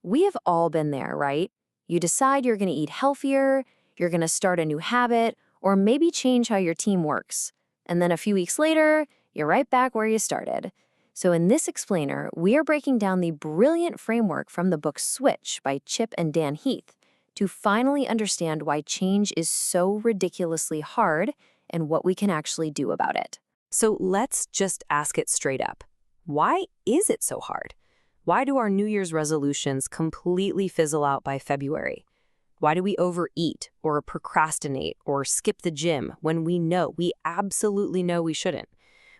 We have all been there, right? You decide you're going to eat healthier, you're going to start a new habit, or maybe change how your team works. And then a few weeks later, you're right back where you started. So in this explainer, we are breaking down the brilliant framework from the book Switch by Chip and Dan Heath to finally understand why change is so ridiculously hard and what we can actually do about it. So let's just ask it straight up. Why is it so hard? Why do our New Year's resolutions completely fizzle out by February? Why do we overeat or procrastinate or skip the gym when we absolutely know we shouldn't?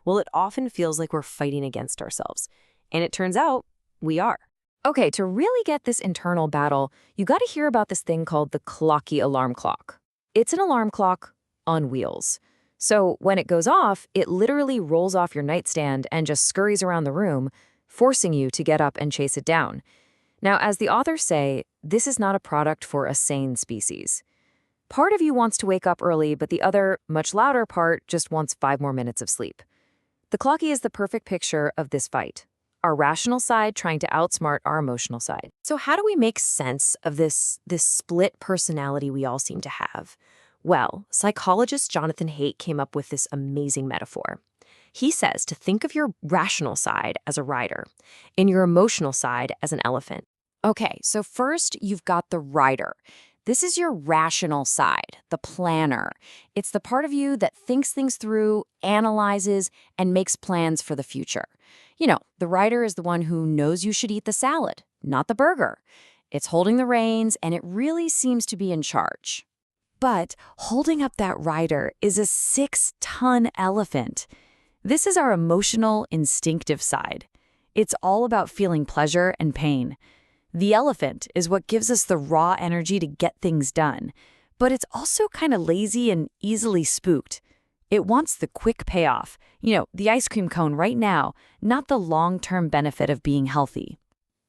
Well, it often feels like we're fighting against ourselves. And it turns out we are. Okay, to really get this internal battle, you got to hear about this thing called the clocky alarm clock. It's an alarm clock on wheels. So when it goes off, it literally rolls off your nightstand and just scurries around the room, forcing you to get up and chase it down. Now, as the authors say, this is not a product for a sane species. Part of you wants to wake up early, but the other, much louder part just wants 5 more minutes of sleep. The clocky is the perfect picture of this fight. Our rational side trying to outsmart our emotional side. So how do we make sense of this split personality we all seem to have? Well, psychologist Jonathan Haidt came up with this amazing metaphor. He says to think of your rational side as a rider and your emotional side as an elephant. Okay, so first you've got the rider. This is your rational side, the planner. It's the part of you that thinks things through, analyzes, and makes plans for the future. You know, the rider is the one who knows you should eat the salad, not the burger. It's holding the reins, and it really seems to be in charge. But holding up that rider is a 6-ton elephant. This is our emotional, instinctive side. It's all about feeling pleasure and pain. The elephant is what gives us the raw energy to get things done, but it's also kind of lazy and easily spooked. It wants the quick payoff, the ice cream cone right now, not the long-term benefit of being healthy.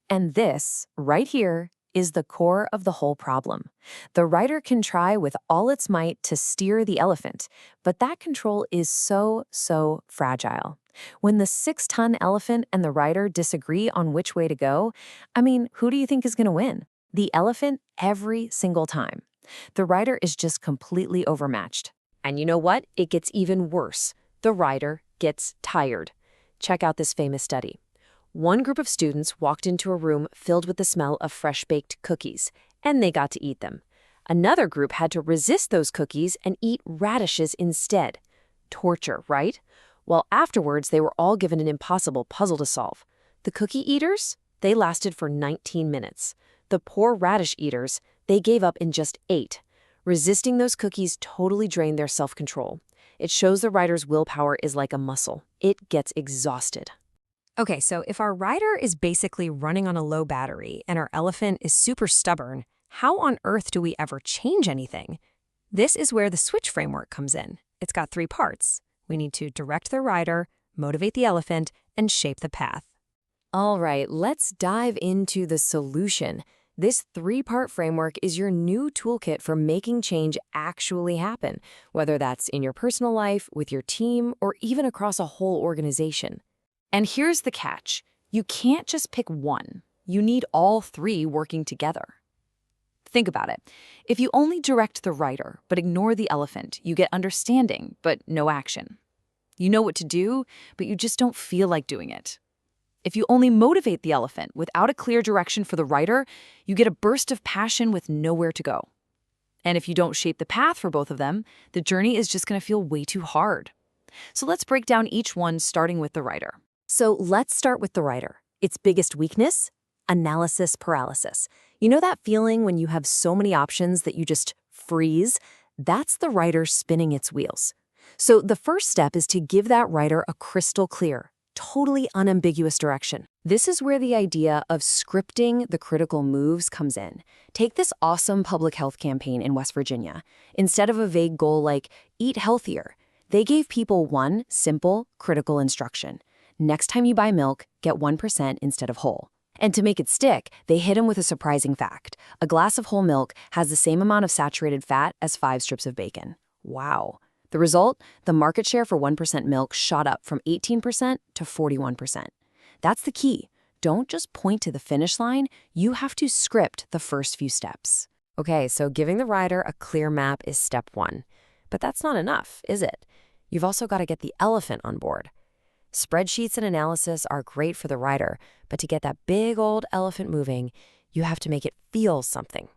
And this, right here, is the core of the whole problem. The rider can try with all its might to steer the elephant, but that control is so fragile. When the 6-ton elephant and the rider disagree on which way to go, who do you think is going to win? The elephant every single time. The rider is just completely overmatched. And you know what? It gets even worse. The rider gets tired. Check out this famous study. One group of students walked into a room filled with the smell of fresh-baked cookies, and they got to eat them. Another group had to resist those cookies and eat radishes instead. Torture, right? Well, afterwards, they were all given an impossible puzzle to solve. The cookie eaters, they lasted for 19 minutes. The poor radish eaters, they gave up in just 8. Resisting those cookies totally drained their self-control. It shows the rider's willpower is like a muscle. It gets exhausted. Okay, so if our rider is basically running on a low battery and our elephant is super stubborn, how on earth do we ever change anything? This is where the switch framework comes in. It's got 3 parts. We need to direct the rider, motivate the elephant, and shape the path. All right, let's dive into the solution. This 3-part framework is your new toolkit for making change actually happen, whether that's in your personal life, with your team, or even across a whole organization. And here's the catch. You can't just pick one. You need all 3 working together. Think about it. If you only direct the rider but ignore the elephant, you get understanding but no action. You know what to do, but you just don't feel like doing it. If you only motivate the elephant without a clear direction for the rider, you get a burst of passion with nowhere to go. And if you don't shape the path for both of them, the journey is just going to feel way too hard. So let's break down each one, starting with the rider. So let's start with the rider. Its biggest weakness? Analysis paralysis. You know that feeling when you have so many options that you just freeze? That's the rider spinning its wheels. So the first step is to give that rider a crystal clear, totally unambiguous direction. This is where the idea of scripting the critical moves comes in. Take this awesome public health campaign in West Virginia. Instead of a vague goal like, eat healthier, they gave people one simple, critical instruction. Next time you buy milk, get 1% instead of whole. And to make it stick, they hit him with a surprising fact. A glass of whole milk has the same amount of saturated fat as 5 strips of bacon. Wow. The result? The market share for 1% milk shot up from 18% to 41%. That's the key. Don't just point to the finish line, you have to script the first few steps. Okay, so giving the rider a clear map is step one. But that's not enough, is it? You've also got to get the elephant on board. Spreadsheets and analysis are great for the rider, but to get that big old elephant moving, you have to make it feel something.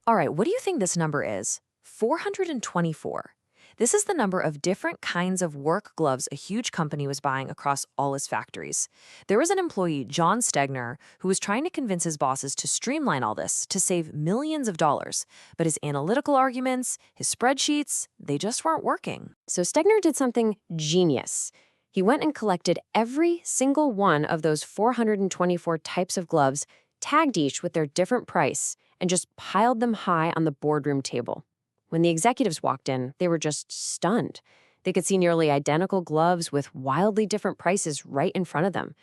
All right, what do you think this number is? 424. This is the number of different kinds of work gloves a huge company was buying across all its factories. There was an employee, John Stegner, who was trying to convince his bosses to streamline all this to save millions of dollars. But his analytical arguments, his spreadsheets, they just weren't working. So Stegner did something genius. He went and collected every single one of those 424 types of gloves, tagged each with their different price, and just piled them high on the boardroom table. When the executives walked in, they were just stunned. They could see nearly identical gloves with wildly different prices right in front of them.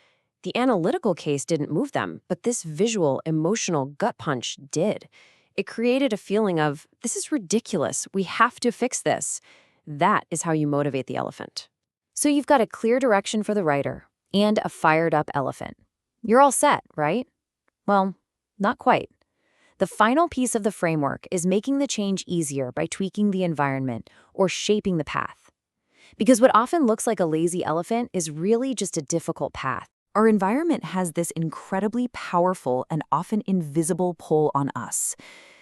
The analytical case didn't move them, but this visual, emotional gut punch did. It created a feeling of, this is ridiculous, we have to fix this. That is how you motivate the elephant. So you've got a clear direction for the rider and a fired-up elephant. You're all set, right? Well, not quite. The final piece of the framework is making the change easier by tweaking the environment or shaping the path. Because what often looks like a lazy elephant is really just a difficult path. Our environment has this incredibly powerful and often invisible pull on us.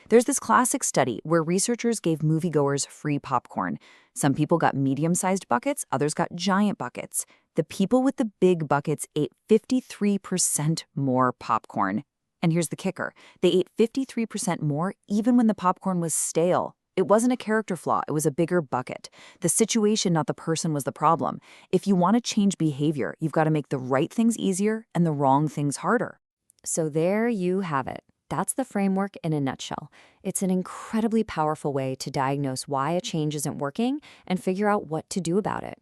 There's this classic study where researchers gave moviegoers free popcorn. Some people got medium-sized buckets, others got giant buckets. The people with the big buckets ate 53% more popcorn. And here's the kicker. They ate 53% more even when the popcorn was stale. It wasn't a character flaw, it was a bigger bucket. The situation, not the person, was the problem. If you want to change behavior, you've got to make the right things easier and the wrong things harder. So there you have it. That's the framework in a nutshell. It's an incredibly powerful way to diagnose why a change isn't working and figure out what to do about it.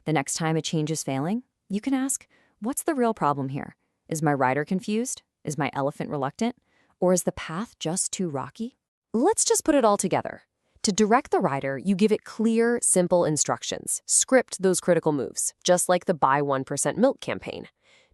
The next time a change is failing, you can ask, what's the real problem here? Is my rider confused? Is my elephant reluctant? Or is the path just too rocky? Let's just put it all together. To direct the rider, you give it clear, simple instructions. Script those critical moves, just like the Buy 1% Milk campaign.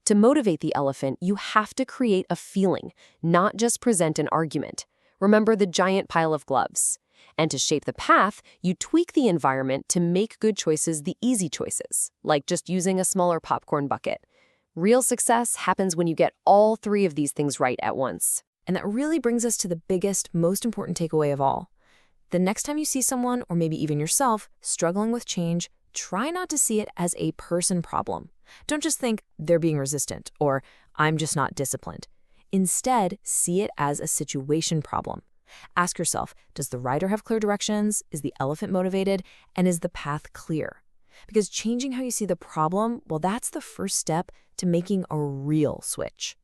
To motivate the elephant, you have to create a feeling, not just present an argument. Remember the giant pile of gloves. And to shape the path, you tweak the environment to make good choices the easy choices, like just using a smaller popcorn bucket. Real success happens when you get all three of these things right at once. And that really brings us to the biggest, most important takeaway of all. The next time you see someone, or maybe even yourself, struggling with change, try not to see it as a person problem. Don't just think they're being resistant or I'm just not disciplined. Instead, see it as a situation problem. Ask yourself, does the rider have clear directions? Is the elephant motivated? And is the path clear? Because changing how you see the problem, well, that's the first step to making a real switch.